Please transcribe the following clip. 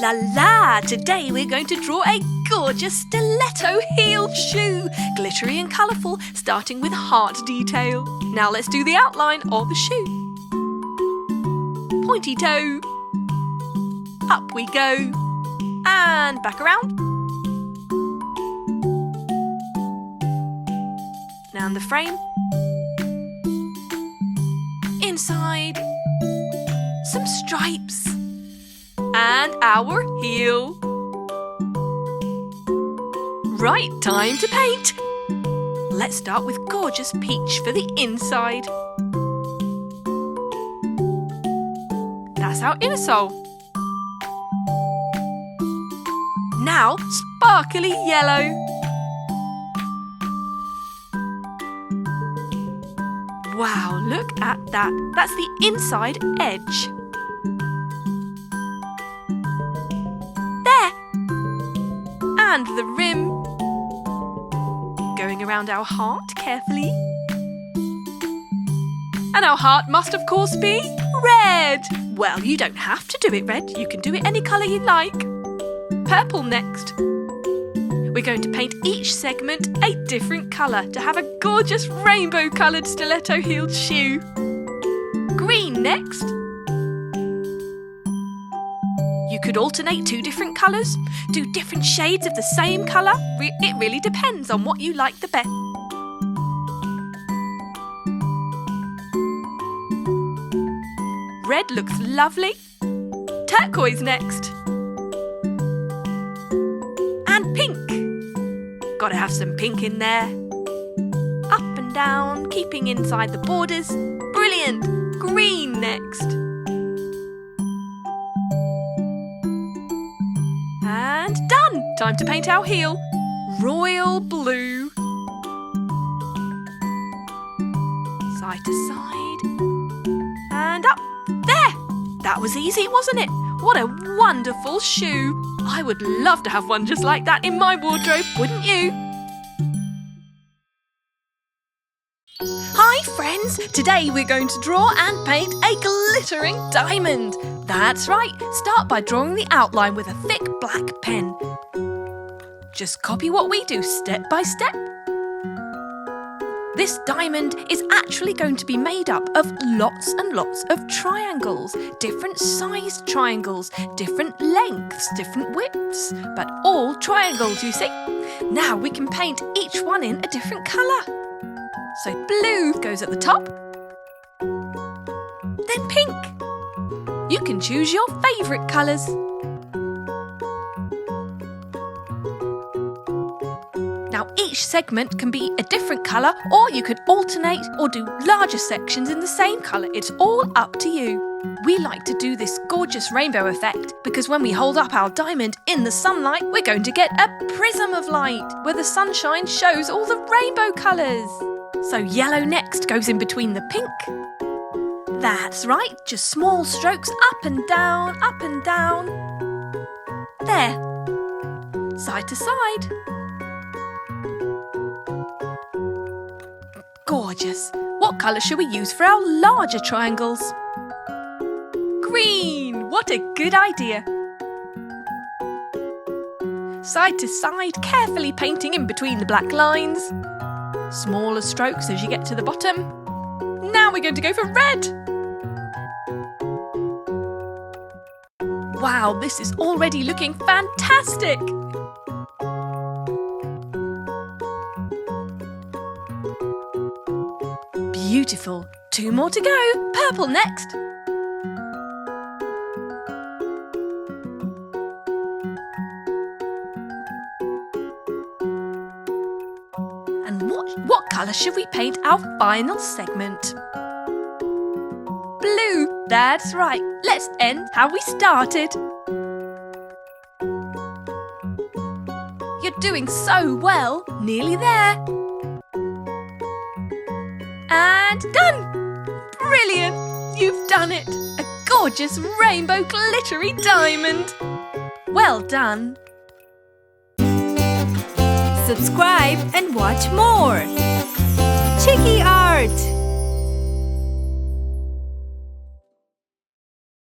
la la! Today we're going to draw a gorgeous stiletto heel shoe, glittery and colourful, starting with heart detail. Now let's do the outline of the shoe. Pointy toe. Up we go. And back around. Down the frame. Inside. Some stripes. And our heel. Right, time to paint. Let's start with gorgeous peach for the inside. That's our inner sole. Now, sparkly yellow. Wow, look at that. That's the inside edge. There. And the rim. Going around our heart carefully. And our heart must, of course, be red. Well, you don't have to do it red. You can do it any colour you like. Purple next. We're going to paint each segment a different colour to have a gorgeous rainbow-coloured stiletto-heeled shoe. Green next. You could alternate two different colours, do different shades of the same colour. It really depends on what you like the best. Red looks lovely. Turquoise next. And pink. Gotta have some pink in there. Up and down, keeping inside the borders. Brilliant. Green next. And done. Time to paint our heel. Royal blue. Side to side. And up. There! That was easy, wasn't it? What a wonderful shoe! I would love to have one just like that in my wardrobe, wouldn't you? Hi friends! Today we're going to draw and paint a glittering diamond. That's right, start by drawing the outline with a thick black pen. Just copy what we do step by step. This diamond is actually going to be made up of lots and lots of triangles, different sized triangles, different lengths, different widths, but all triangles, you see. Now we can paint each one in a different colour. So blue goes at the top, then pink. You can choose your favourite colours. Now each segment can be a different colour, or you could alternate or do larger sections in the same colour. It's all up to you. We like to do this gorgeous rainbow effect because when we hold up our diamond in the sunlight, we're going to get a prism of light where the sunshine shows all the rainbow colours. So yellow next goes in between the pink. That's right, just small strokes up and down, up and down. There. Side to side. Gorgeous. What colour should we use for our larger triangles? Green! What a good idea. Side to side, carefully painting in between the black lines. Smaller strokes as you get to the bottom. Now we're going to go for red. Wow, this is already looking fantastic. Beautiful. 2 more to go. Purple next. And what colour should we paint our final segment? Blue. That's right. Let's end how we started. You're doing so well. Nearly there. And done! Brilliant! You've done it! A gorgeous rainbow glittery diamond! Well done! Subscribe and watch more. Chiki Art